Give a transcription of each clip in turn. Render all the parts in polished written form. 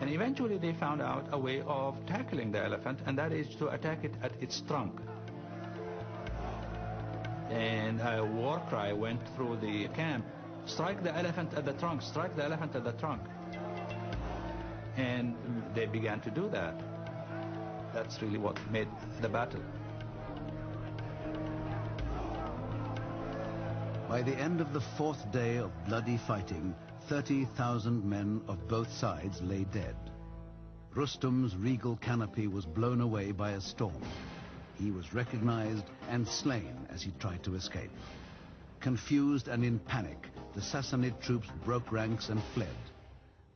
And eventually they found out a way of tackling the elephant, and that is to attack it at its trunk. And a war cry went through the camp, strike the elephant at the trunk, strike the elephant at the trunk. And they began to do that. That's really what made the battle. By the end of the fourth day of bloody fighting, 30,000 men of both sides lay dead. Rustum's regal canopy was blown away by a storm. He was recognized and slain as he tried to escape. Confused and in panic, the Sassanid troops broke ranks and fled.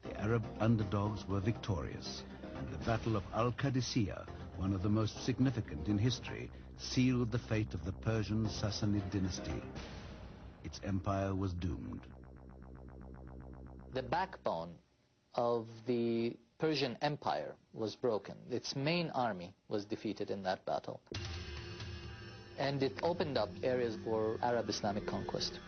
The Arab underdogs were victorious, and the Battle of Al-Qadisiyah, one of the most significant in history, sealed the fate of the Persian Sassanid dynasty. Its empire was doomed. The backbone of the Persian Empire was broken. Its main army was defeated in that battle. And it opened up areas for Arab Islamic conquest.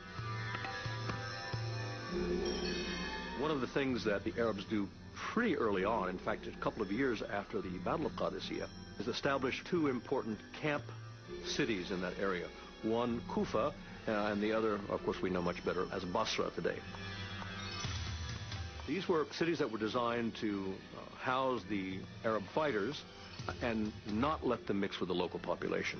One of the things that the Arabs do pretty early on, in fact a couple of years after the Battle of Qadisiyah, is establish two important camp cities in that area. One, Kufa, and the other, of course, we know much better as Basra today. These were cities that were designed to house the Arab fighters and not let them mix with the local population.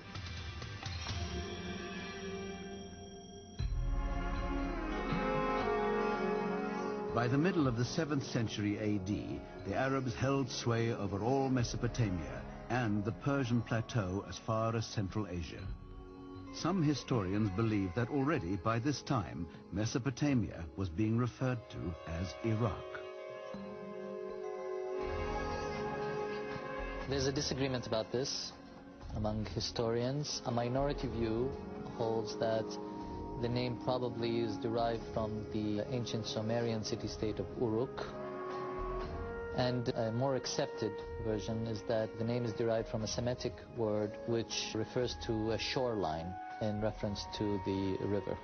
By the middle of the 7th century AD, the Arabs held sway over all Mesopotamia and the Persian plateau as far as Central Asia. Some historians believe that already by this time, Mesopotamia was being referred to as Iraq. There's a disagreement about this among historians. A minority view holds that the name probably is derived from the ancient Sumerian city-state of Uruk. And a more accepted version is that the name is derived from a Semitic word which refers to a shoreline in reference to the river.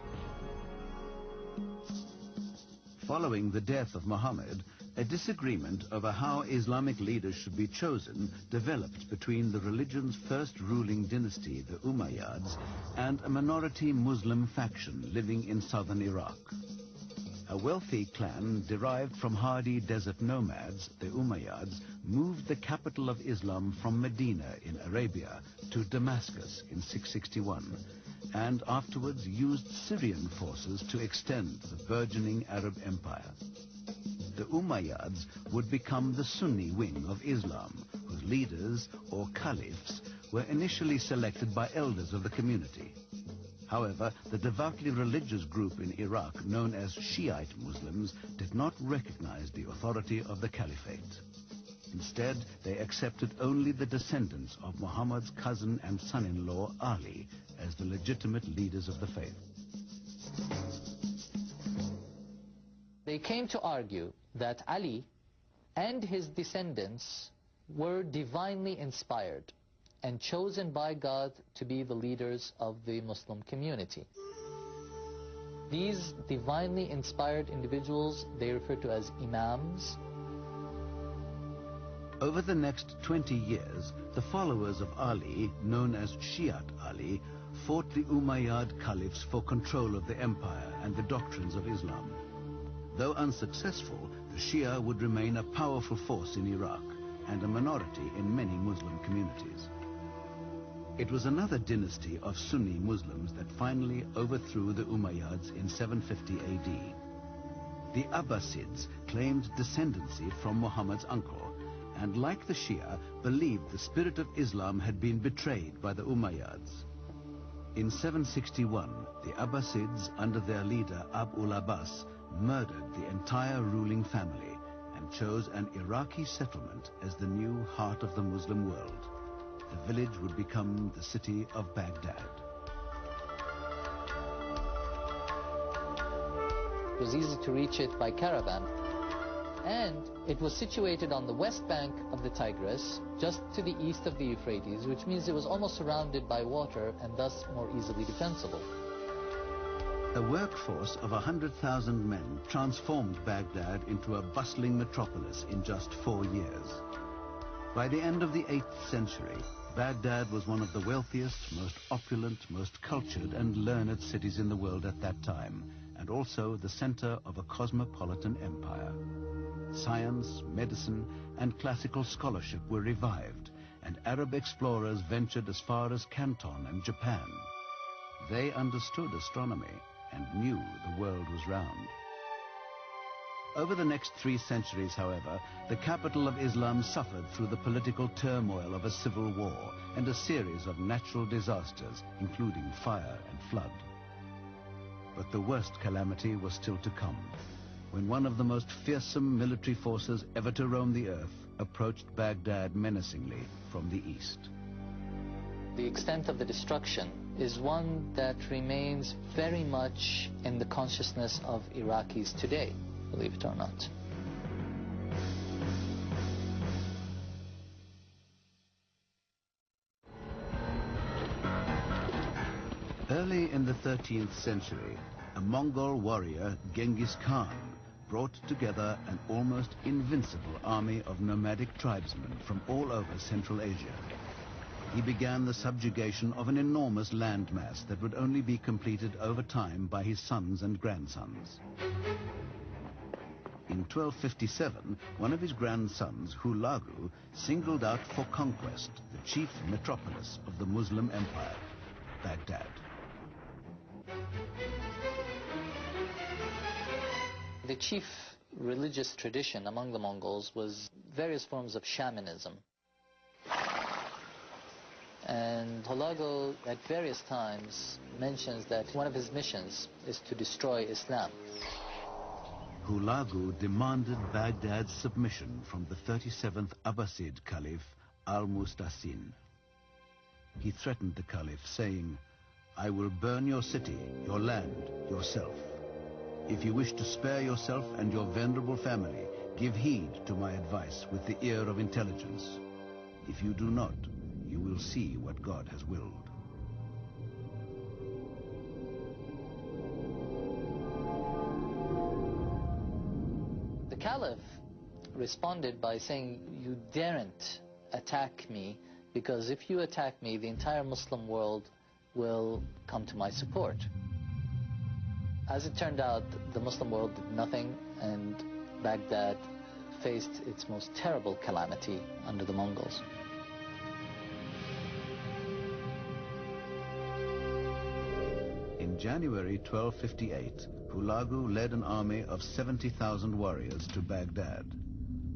Following the death of Muhammad, a disagreement over how Islamic leaders should be chosen developed between the religion's first ruling dynasty, the Umayyads, and a minority Muslim faction living in southern Iraq. A wealthy clan derived from hardy desert nomads, the Umayyads, moved the capital of Islam from Medina in Arabia to Damascus in 661, and afterwards used Syrian forces to extend the burgeoning Arab empire. The Umayyads would become the Sunni wing of Islam, whose leaders, or caliphs, were initially selected by elders of the community. However, the devoutly religious group in Iraq, known as Shiite Muslims, did not recognize the authority of the caliphate. Instead, they accepted only the descendants of Muhammad's cousin and son-in-law, Ali, as the legitimate leaders of the faith. They came to argue that Ali and his descendants were divinely inspired and chosen by God to be the leaders of the Muslim community. These divinely inspired individuals, they refer to as imams. Over the next 20 years, the followers of Ali, known as Shiite Ali, fought the Umayyad caliphs for control of the empire and the doctrines of Islam. Though unsuccessful, the Shia would remain a powerful force in Iraq and a minority in many Muslim communities. It was another dynasty of Sunni Muslims that finally overthrew the Umayyads in 750 AD. The Abbasids claimed descendancy from Muhammad's uncle, and like the Shia, believed the spirit of Islam had been betrayed by the Umayyads. In 761, the Abbasids, under their leader Abul Abbas, murdered the entire ruling family and chose an Iraqi settlement as the new heart of the Muslim world. The village would become the city of Baghdad. It was easy to reach it by caravan, and it was situated on the west bank of the Tigris, just to the east of the Euphrates, which means it was almost surrounded by water and thus more easily defensible. A workforce of 100,000 men transformed Baghdad into a bustling metropolis in just 4 years. By the end of the 8th century, Baghdad was one of the wealthiest, most opulent, most cultured and learned cities in the world at that time, and also the center of a cosmopolitan empire. Science, medicine, and classical scholarship were revived, and Arab explorers ventured as far as Canton and Japan. They understood astronomy and knew the world was round. Over the next 3 centuries, however, the capital of Islam suffered through the political turmoil of a civil war and a series of natural disasters, including fire and flood. But the worst calamity was still to come, when one of the most fearsome military forces ever to roam the earth approached Baghdad menacingly from the east. The extent of the destruction is one that remains very much in the consciousness of Iraqis today, believe it or not. Early in the 13th century, a Mongol warrior, Genghis Khan, brought together an almost invincible army of nomadic tribesmen from all over Central Asia. He began the subjugation of an enormous landmass that would only be completed over time by his sons and grandsons. In 1257, one of his grandsons, Hulagu, singled out for conquest the chief metropolis of the Muslim Empire, Baghdad. The chief religious tradition among the Mongols was various forms of shamanism. And Hulagu at various times mentions that one of his missions is to destroy Islam. Hulagu demanded Baghdad's submission from the 37th Abbasid Caliph, Al-Mustasin. He threatened the Caliph, saying, "I will burn your city, your land, yourself. If you wish to spare yourself and your venerable family, give heed to my advice with the ear of intelligence. If you do not, you will see what God has willed." The Caliph responded by saying, "You daren't attack me, because if you attack me, the entire Muslim world will come to my support." As it turned out, the Muslim world did nothing, and Baghdad faced its most terrible calamity under the Mongols. In January 1258, Hulagu led an army of 70,000 warriors to Baghdad.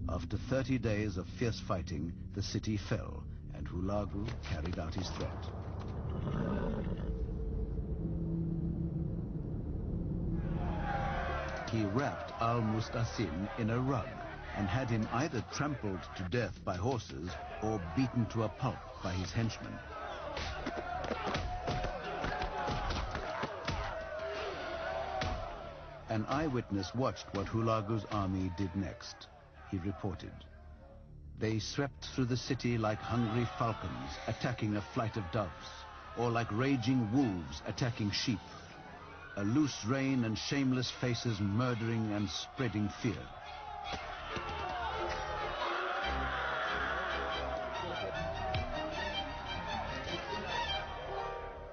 After 30 days of fierce fighting, the city fell, and Hulagu carried out his threat. He wrapped Al-Mustasin in a rug and had him either trampled to death by horses or beaten to a pulp by his henchmen. An eyewitness watched what Hulagu's army did next. He reported, "They swept through the city like hungry falcons attacking a flight of doves, or like raging wolves attacking sheep. A loose rein and shameless faces murdering and spreading fear."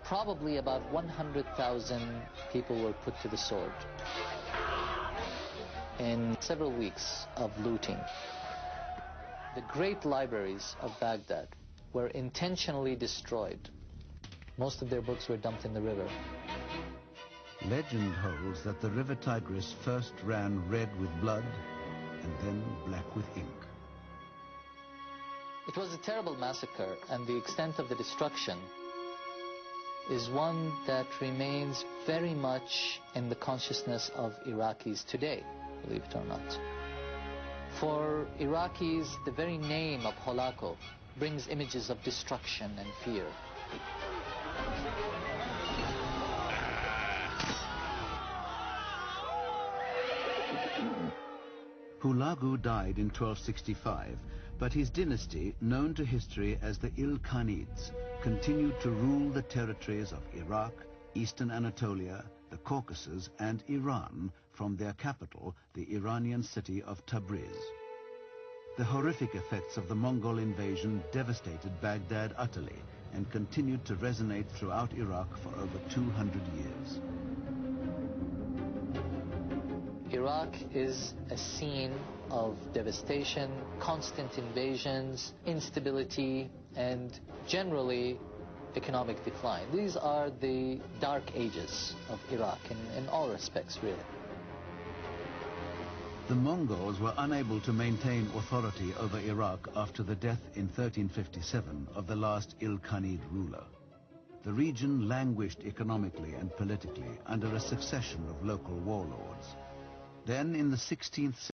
Probably about 100,000 people were put to the sword in several weeks of looting. The great libraries of Baghdad were intentionally destroyed. Most of their books were dumped in the river. Legend holds that the river Tigris first ran red with blood and then black with ink. It was a terrible massacre, and the extent of the destruction is one that remains very much in the consciousness of Iraqis today, believe it or not. For Iraqis, the very name of Hulagu brings images of destruction and fear. Hulagu died in 1265, but his dynasty, known to history as the Ilkhanids, continued to rule the territories of Iraq, eastern Anatolia, the Caucasus and Iran from their capital, the Iranian city of Tabriz. The horrific effects of the Mongol invasion devastated Baghdad utterly and continued to resonate throughout Iraq for over 200 years. Iraq is a scene of devastation, constant invasions, instability, and generally economic decline. These are the dark ages of Iraq in all respects, really. The Mongols were unable to maintain authority over Iraq after the death in 1357 of the last Ilkhanid ruler. The region languished economically and politically under a succession of local warlords. Then in the 16th